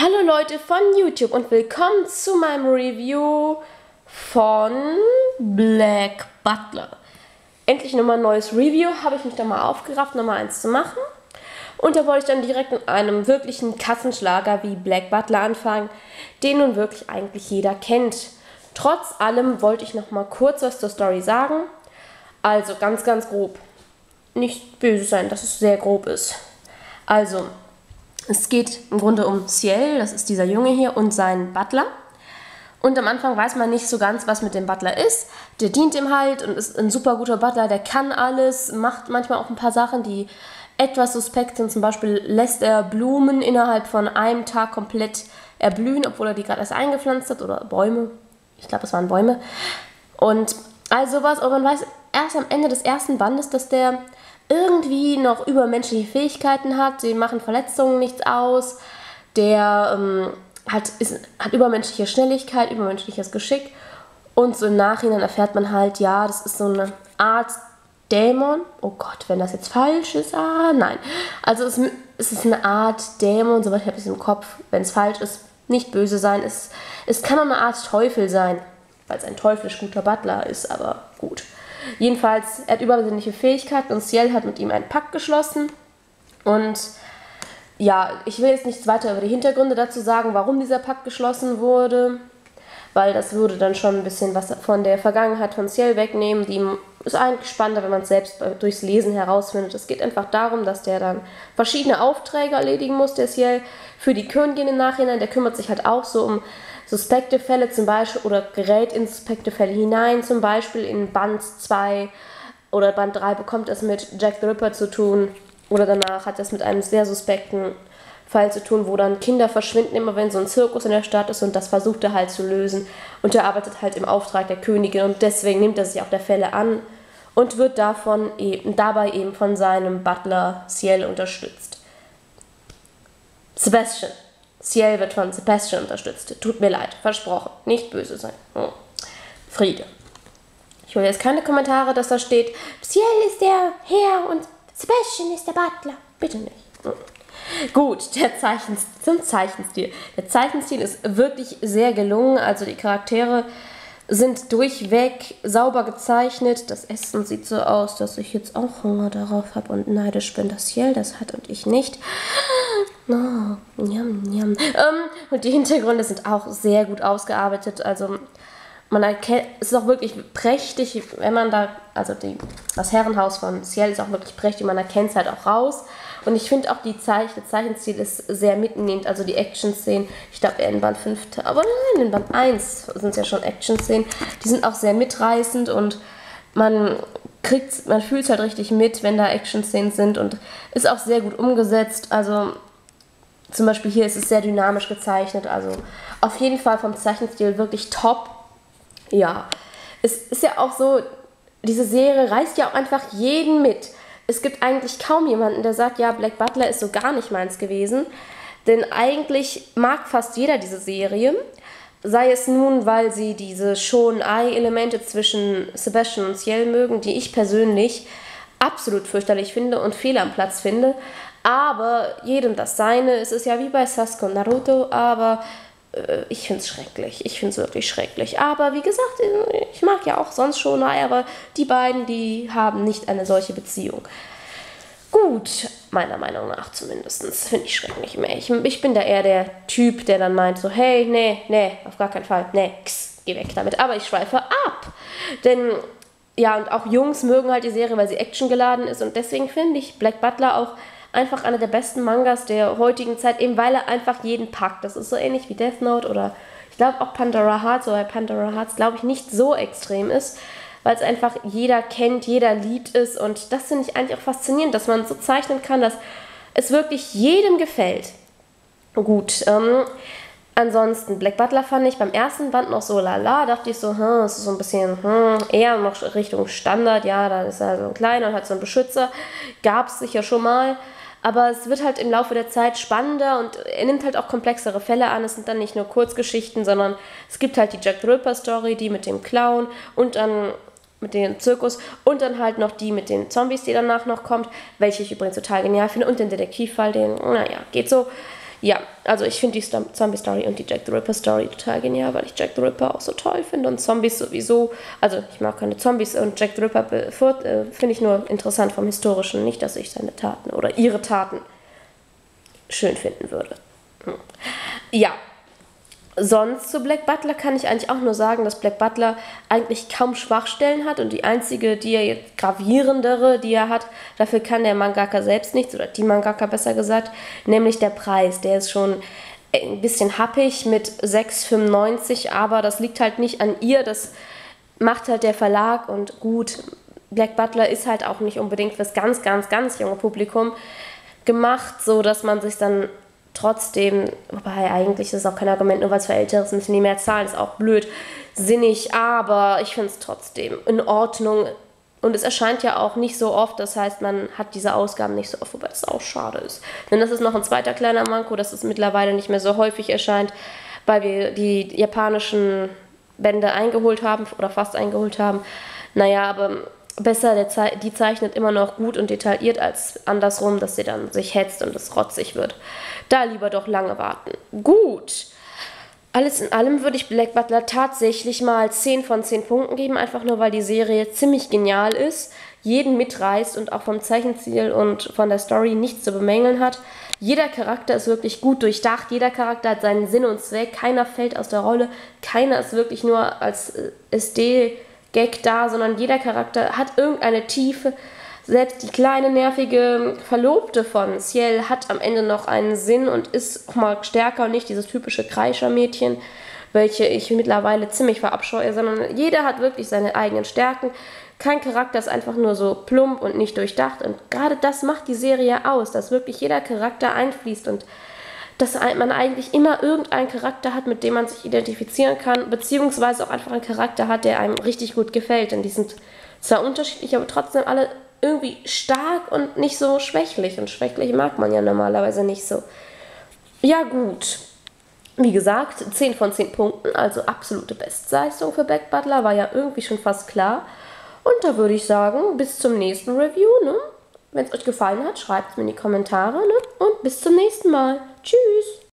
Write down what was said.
Hallo Leute von YouTube und willkommen zu meinem Review von Black Butler. Endlich nochmal ein neues Review, habe ich mich da mal aufgerafft, nochmal eins zu machen. Und da wollte ich dann direkt in einem wirklichen Kassenschlager wie Black Butler anfangen, den nun wirklich eigentlich jeder kennt. Trotz allem wollte ich nochmal kurz was zur Story sagen. Also ganz grob. Nicht böse sein, dass es sehr grob ist. Also, es geht im Grunde um Ciel, das ist dieser Junge hier, und seinen Butler. Und am Anfang weiß man nicht so ganz, was mit dem Butler ist. Der dient ihm halt und ist ein super guter Butler, der kann alles, macht manchmal auch ein paar Sachen, die etwas suspekt sind. Zum Beispiel lässt er Blumen innerhalb von einem Tag komplett erblühen, obwohl er die gerade erst eingepflanzt hat, oder Bäume. Ich glaube, es waren Bäume. Und all sowas, aber man weiß erst am Ende des ersten Bandes, dass der irgendwie noch übermenschliche Fähigkeiten hat, die machen Verletzungen nichts aus, der hat übermenschliche Schnelligkeit, übermenschliches Geschick und so im Nachhinein erfährt man halt, ja, das ist so eine Art Dämon. Oh Gott, wenn das jetzt falsch ist, nein. Also es ist eine Art Dämon, soweit ich habe es im Kopf, wenn es falsch ist, nicht böse sein, es kann auch eine Art Teufel sein, weil es ein teuflisch guter Butler ist, aber gut. Jedenfalls, er hat übersinnliche Fähigkeiten und Ciel hat mit ihm einen Pakt geschlossen. Und ja, ich will jetzt nichts weiter über die Hintergründe dazu sagen, warum dieser Pakt geschlossen wurde, weil das würde dann schon ein bisschen was von der Vergangenheit von Ciel wegnehmen. Die ist eigentlich spannender, wenn man es selbst durchs Lesen herausfindet. Es geht einfach darum, dass der dann verschiedene Aufträge erledigen muss, der Ciel, für die Königin im Nachhinein. Der kümmert sich halt auch so um suspekte Fälle zum Beispiel oder gerät in suspekte Fälle hinein, zum Beispiel in Band 2 oder Band 3 bekommt es mit Jack the Ripper zu tun oder danach hat es mit einem sehr suspekten Fall zu tun, wo dann Kinder verschwinden, immer wenn so ein Zirkus in der Stadt ist und das versucht er halt zu lösen und er arbeitet halt im Auftrag der Königin und deswegen nimmt er sich auch der Fälle an und wird dabei eben von seinem Butler Ciel unterstützt. Sebastian. Ciel wird von Sebastian unterstützt. Tut mir leid, versprochen. Nicht böse sein. Friede. Ich will jetzt keine Kommentare, dass da steht, Ciel ist der Herr und Sebastian ist der Butler. Bitte nicht. Gut, zum Zeichenstil. Der Zeichenstil ist wirklich sehr gelungen. Also die Charaktere sind durchweg sauber gezeichnet. Das Essen sieht so aus, dass ich jetzt auch Hunger darauf habe und neidisch bin, dass Ciel das hat und ich nicht. Oh, yum, yum. Und die Hintergründe sind auch sehr gut ausgearbeitet. Also man erkennt, es ist auch wirklich prächtig, wenn man da, also das Herrenhaus von Ciel ist auch wirklich prächtig, man erkennt es halt auch raus. Und ich finde auch der Zeichenstil ist sehr mitnehmend, also die Action-Szenen, ich glaube eher in Band 5, aber nein, in Band 1 sind es ja schon Action-Szenen, die sind auch sehr mitreißend und man fühlt es halt richtig mit, wenn da Action-Szenen sind und ist auch sehr gut umgesetzt, also zum Beispiel hier ist es sehr dynamisch gezeichnet, also auf jeden Fall vom Zeichenstil wirklich top. Ja, es ist ja auch so, diese Serie reißt ja auch einfach jeden mit. Es gibt eigentlich kaum jemanden, der sagt, ja, Black Butler ist so gar nicht meins gewesen. Denn eigentlich mag fast jeder diese Serie. Sei es nun, weil sie diese Shonen-Ai-Elemente zwischen Sebastian und Ciel mögen, die ich persönlich absolut fürchterlich finde und fehl am Platz finde. Aber jedem das Seine. Es ist ja wie bei Sasuke und Naruto, aber ich finde es schrecklich. Ich finde es wirklich schrecklich. Aber wie gesagt, ich mag ja auch sonst schon, aber die beiden, die haben nicht eine solche Beziehung. Gut, meiner Meinung nach zumindest. Finde ich schrecklich mehr. Ich bin da eher der Typ, der dann meint so, hey, nee, auf gar keinen Fall. Nee, geh weg damit. Aber ich schweife ab. Denn, ja, und auch Jungs mögen halt die Serie, weil sie actiongeladen ist. Und deswegen finde ich Black Butler auch einfach einer der besten Mangas der heutigen Zeit, eben weil er einfach jeden packt. Das ist so ähnlich wie Death Note oder ich glaube auch Pandora Hearts, oder Pandora Hearts glaube ich nicht so extrem ist, weil es einfach jeder kennt, jeder liebt es und das finde ich eigentlich auch faszinierend, dass man so zeichnen kann, dass es wirklich jedem gefällt. Gut, ansonsten Black Butler fand ich beim ersten Band noch so lala, dachte ich so, es ist so ein bisschen eher noch Richtung Standard, ja, da ist er so ein kleiner und hat so einen Beschützer, gab es sicher schon mal. Aber es wird halt im Laufe der Zeit spannender und er nimmt halt auch komplexere Fälle an. Es sind dann nicht nur Kurzgeschichten, sondern es gibt halt die Jack the Ripper Story, die mit dem Clown und dann mit dem Zirkus und dann halt noch die mit den Zombies, die danach noch kommt, welche ich übrigens total genial finde und den Detektivfall, den, naja, geht so. Ja, also ich finde die Zombie-Story und die Jack the Ripper-Story total genial, weil ich Jack the Ripper auch so toll finde und Zombies sowieso. Also ich mag keine Zombies und Jack the Ripper finde ich nur interessant vom Historischen. Nicht, dass ich seine Taten oder ihre Taten schön finden würde. Ja, sonst zu Black Butler kann ich eigentlich auch nur sagen, dass Black Butler eigentlich kaum Schwachstellen hat und die einzige, die er jetzt gravierendere, die er hat, dafür kann der Mangaka selbst nichts, oder die Mangaka besser gesagt, nämlich der Preis. Der ist schon ein bisschen happig mit 6,95, aber das liegt halt nicht an ihr, das macht halt der Verlag und gut, Black Butler ist halt auch nicht unbedingt fürs ganz, ganz, ganz junge Publikum gemacht, so dass man sich dann trotzdem, wobei eigentlich ist es auch kein Argument, nur weil es für Ältere ist, müssen die mehr zahlen, ist auch blöd, sinnig, aber ich finde es trotzdem in Ordnung und es erscheint ja auch nicht so oft, das heißt, man hat diese Ausgaben nicht so oft, wobei es auch schade ist. Denn das ist noch ein zweiter kleiner Manko, dass es mittlerweile nicht mehr so häufig erscheint, weil wir die japanischen Bände eingeholt haben oder fast eingeholt haben. Naja, aber besser, die zeichnet immer noch gut und detailliert als andersrum, dass sie dann sich hetzt und es rotzig wird. Da lieber doch lange warten. Gut. Alles in allem würde ich Black Butler tatsächlich mal 10 von 10 Punkten geben, einfach nur, weil die Serie ziemlich genial ist, jeden mitreißt und auch vom Zeichenstil und von der Story nichts zu bemängeln hat. Jeder Charakter ist wirklich gut durchdacht, jeder Charakter hat seinen Sinn und Zweck, keiner fällt aus der Rolle, keiner ist wirklich nur als SD-Gag da, sondern jeder Charakter hat irgendeine Tiefe. Selbst die kleine, nervige Verlobte von Ciel hat am Ende noch einen Sinn und ist auch mal stärker und nicht dieses typische Kreischer-Mädchen, welche ich mittlerweile ziemlich verabscheue, sondern jeder hat wirklich seine eigenen Stärken. Kein Charakter ist einfach nur so plump und nicht durchdacht und gerade das macht die Serie aus, dass wirklich jeder Charakter einfließt und dass man eigentlich immer irgendeinen Charakter hat, mit dem man sich identifizieren kann, beziehungsweise auch einfach einen Charakter hat, der einem richtig gut gefällt. Denn die sind zwar unterschiedlich, aber trotzdem alle irgendwie stark und nicht so schwächlich. Und schwächlich mag man ja normalerweise nicht so. Ja gut, wie gesagt, 10 von 10 Punkten, also absolute Bestleistung für Black Butler, war ja irgendwie schon fast klar. Und da würde ich sagen, bis zum nächsten Review, ne? Wenn es euch gefallen hat, schreibt es mir in die Kommentare, ne? Und bis zum nächsten Mal. Tschüss!